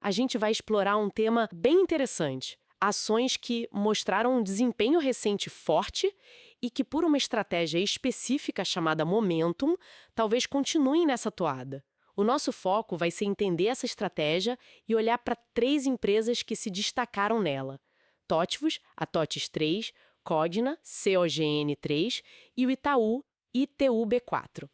a gente vai explorar um tema bem interessante. Ações que mostraram um desempenho recente forte e que, por uma estratégia específica chamada Momentum, talvez continuem nessa toada. O nosso foco vai ser entender essa estratégia e olhar para três empresas que se destacaram nela: TOTVS, a TOTVS 3, Cogna, COGN3 e o Itaú, ITUB4.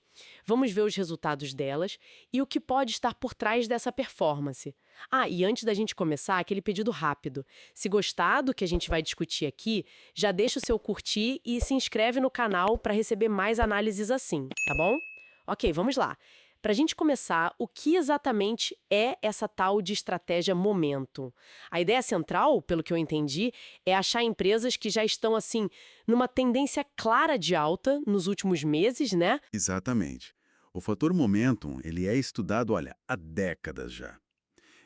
Vamos ver os resultados delas e o que pode estar por trás dessa performance. Ah, e antes da gente começar, aquele pedido rápido. Se gostar do que a gente vai discutir aqui, já deixa o seu curtir e se inscreve no canal para receber mais análises assim, tá bom? Ok, vamos lá. Para a gente começar, o que exatamente é essa tal de estratégia Momentum? A ideia central, pelo que eu entendi, é achar empresas que já estão, assim, numa tendência clara de alta nos últimos meses, né? Exatamente. O fator momentum, ele é estudado, olha, há décadas já.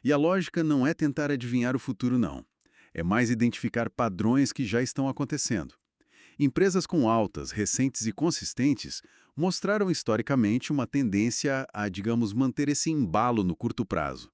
E a lógica não é tentar adivinhar o futuro, não. É mais identificar padrões que já estão acontecendo. Empresas com altas, recentes e consistentes mostraram historicamente uma tendência a, digamos, manter esse embalo no curto prazo.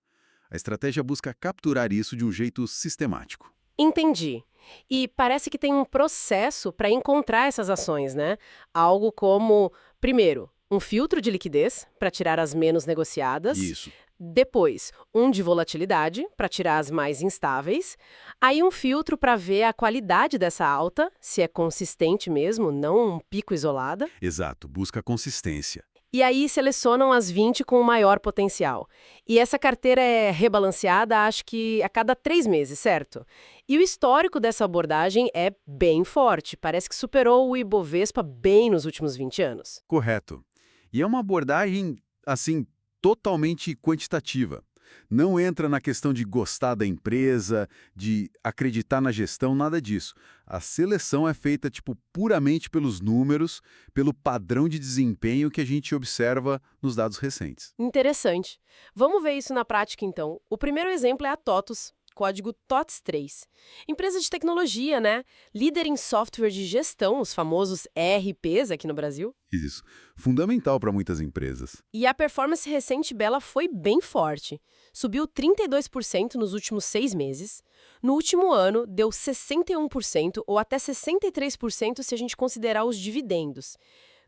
A estratégia busca capturar isso de um jeito sistemático. Entendi. E parece que tem um processo para encontrar essas ações, né? Algo como, primeiro, um filtro de liquidez para tirar as menos negociadas, Isso. depois, um de volatilidade para tirar as mais instáveis, aí um filtro para ver a qualidade dessa alta, se é consistente mesmo, não um pico isolada. Exato, busca consistência. E aí selecionam as 20 com o maior potencial. E essa carteira é rebalanceada, acho que a cada 3 meses, certo? E o histórico dessa abordagem é bem forte. Parece que superou o Ibovespa bem nos últimos 20 anos. Correto. E é uma abordagem, assim, totalmente quantitativa. Não entra na questão de gostar da empresa, de acreditar na gestão, nada disso. A seleção é feita, tipo, puramente pelos números, pelo padrão de desempenho que a gente observa nos dados recentes. Interessante. Vamos ver isso na prática, então. O primeiro exemplo é a TOTUS, código TOTS3. Empresa de tecnologia, né? Líder em software de gestão, os famosos ERPs aqui no Brasil. Isso. Fundamental para muitas empresas. E a performance recente dela foi bem forte. Subiu 32% nos últimos 6 meses. No último ano, deu 61% ou até 63% se a gente considerar os dividendos.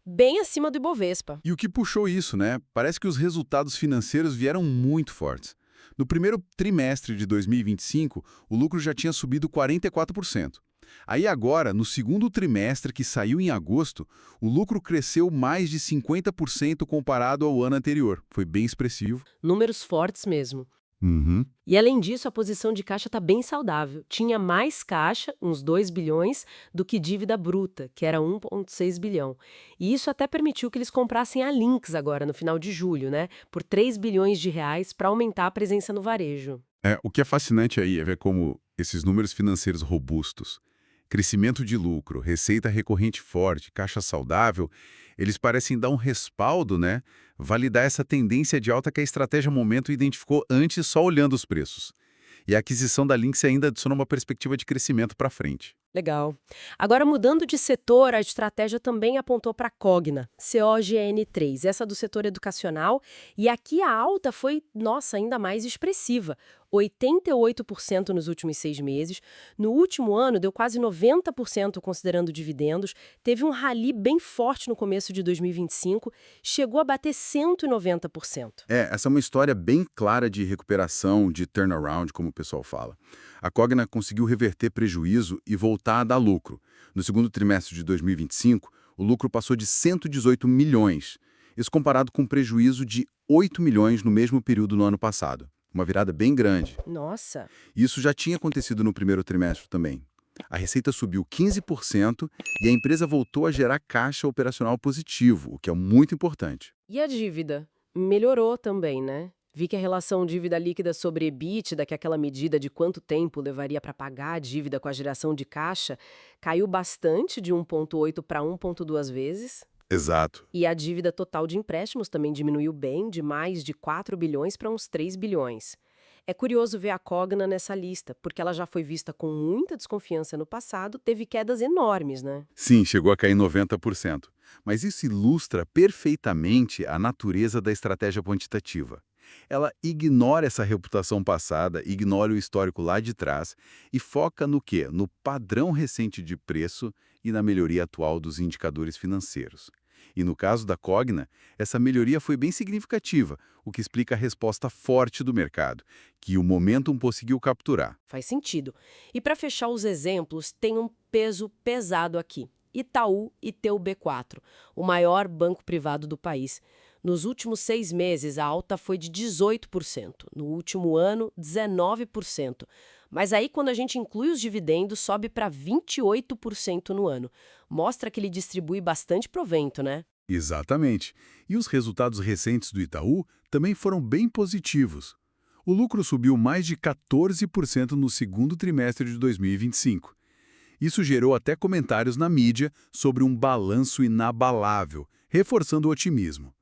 Bem acima do Ibovespa. E o que puxou isso, né? Parece que os resultados financeiros vieram muito fortes. No primeiro trimestre de 2025, o lucro já tinha subido 44%. Aí agora, no segundo trimestre, que saiu em agosto, o lucro cresceu mais de 50% comparado ao ano anterior. Foi bem expressivo. Números fortes mesmo. Uhum. E além disso, a posição de caixa está bem saudável. Tinha mais caixa, uns 2 bilhões, do que dívida bruta, que era 1,6 bilhão. E isso até permitiu que eles comprassem a Lynx agora, no final de julho, né? Por 3 bilhões de reais para aumentar a presença no varejo. O que é fascinante aí é ver como esses números financeiros robustos, crescimento de lucro, receita recorrente forte, caixa saudável, eles parecem dar um respaldo, né? Validar essa tendência de alta que a estratégia Momento identificou antes só olhando os preços. E a aquisição da Lynx ainda adiciona uma perspectiva de crescimento para frente. Legal. Agora, mudando de setor, a estratégia também apontou para a Cogna, COGN3, essa do setor educacional, e aqui a alta foi, nossa, ainda mais expressiva, 88% nos últimos 6 meses. No último ano, deu quase 90% considerando dividendos, teve um rally bem forte no começo de 2025, chegou a bater 190%. Essa é uma história bem clara de recuperação, de turnaround, como o pessoal fala. A Cogna conseguiu reverter prejuízo e voltar a dar lucro. No segundo trimestre de 2025, o lucro passou de 118 milhões, isso comparado com um prejuízo de 8 milhões no mesmo período no ano passado. Uma virada bem grande. Nossa! Isso já tinha acontecido no primeiro trimestre também. A receita subiu 15% e a empresa voltou a gerar caixa operacional positivo, o que é muito importante. E a dívida? Melhorou também, né? Vi que a relação dívida líquida sobre EBITDA, que é aquela medida de quanto tempo levaria para pagar a dívida com a geração de caixa, caiu bastante de 1,8 para 1,2 vezes. Exato. E a dívida total de empréstimos também diminuiu bem, de mais de 4 bilhões para uns 3 bilhões. É curioso ver a Cogna nessa lista, porque ela já foi vista com muita desconfiança no passado, teve quedas enormes, né? Sim, chegou a cair 90%. Mas isso ilustra perfeitamente a natureza da estratégia quantitativa. Ela ignora essa reputação passada, ignora o histórico lá de trás e foca no quê? No padrão recente de preço e na melhoria atual dos indicadores financeiros. E no caso da Cogna, essa melhoria foi bem significativa, o que explica a resposta forte do mercado, que o Momentum conseguiu capturar. Faz sentido. E para fechar os exemplos, tem um peso pesado aqui. Itaú e TUB4, o maior banco privado do país. Nos últimos 6 meses, a alta foi de 18%. No último ano, 19%. Mas aí, quando a gente inclui os dividendos, sobe para 28% no ano. Mostra que ele distribui bastante provento, né? Exatamente. E os resultados recentes do Itaú também foram bem positivos. O lucro subiu mais de 14% no segundo trimestre de 2025. Isso gerou até comentários na mídia sobre um balanço inabalável, reforçando o otimismo.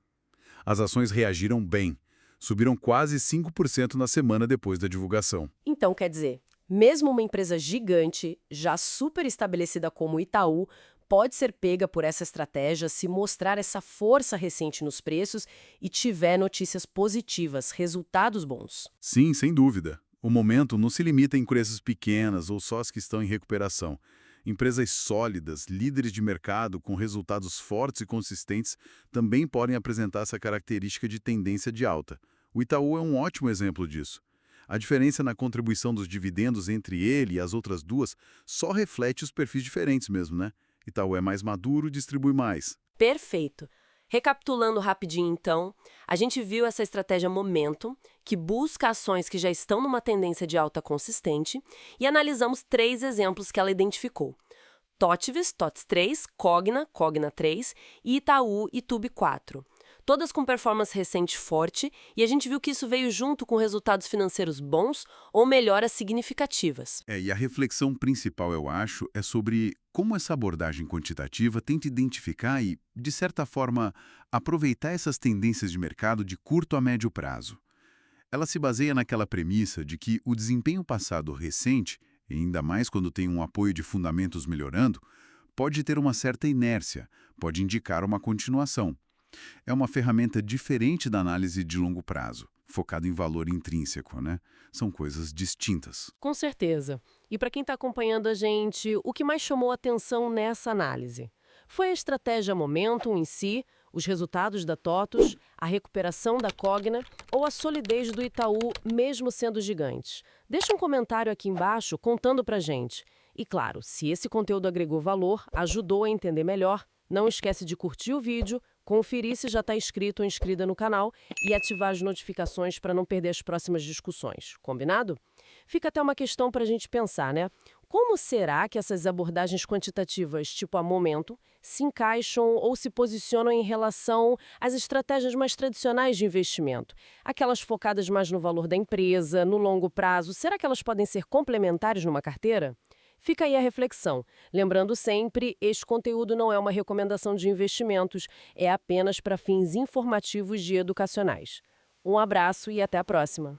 As ações reagiram bem, subiram quase 5% na semana depois da divulgação. Então, quer dizer, mesmo uma empresa gigante, já super estabelecida como Itaú, pode ser pega por essa estratégia se mostrar essa força recente nos preços e tiver notícias positivas, resultados bons. Sim, sem dúvida. O momento não se limita a empresas pequenas ou só as que estão em recuperação. Empresas sólidas, líderes de mercado, com resultados fortes e consistentes, também podem apresentar essa característica de tendência de alta. O Itaú é um ótimo exemplo disso. A diferença na contribuição dos dividendos entre ele e as outras duas só reflete os perfis diferentes mesmo, né? Itaú é mais maduro, distribui mais. Perfeito. Recapitulando rapidinho, então, a gente viu essa estratégia Momentum, que busca ações que já estão numa tendência de alta consistente, e analisamos 3 exemplos que ela identificou. TOTVS, TOTS 3, Cogna, Cogna 3 e Itaú e Tube 4. Todas com performance recente forte, e a gente viu que isso veio junto com resultados financeiros bons ou melhoras significativas. E a reflexão principal, eu acho, é sobre como essa abordagem quantitativa tenta identificar e, de certa forma, aproveitar essas tendências de mercado de curto a médio prazo. Ela se baseia naquela premissa de que o desempenho passado recente, e ainda mais quando tem um apoio de fundamentos melhorando, pode ter uma certa inércia, pode indicar uma continuação. É uma ferramenta diferente da análise de longo prazo, focada em valor intrínseco, né? São coisas distintas. Com certeza. E para quem está acompanhando a gente, o que mais chamou atenção nessa análise? Foi a estratégia Momentum em si, os resultados da TOTVS, a recuperação da Cogna ou a solidez do Itaú, mesmo sendo gigantes? Deixa um comentário aqui embaixo contando pra gente. E claro, se esse conteúdo agregou valor, ajudou a entender melhor, não esquece de curtir o vídeo, conferir se já está inscrito ou inscrita no canal e ativar as notificações para não perder as próximas discussões. Combinado? Fica até uma questão para a gente pensar, né? Como será que essas abordagens quantitativas, tipo a Momentum, se encaixam ou se posicionam em relação às estratégias mais tradicionais de investimento? Aquelas focadas mais no valor da empresa, no longo prazo, será que elas podem ser complementares numa carteira? Fica aí a reflexão. Lembrando sempre, este conteúdo não é uma recomendação de investimentos, é apenas para fins informativos e educacionais. Um abraço e até a próxima!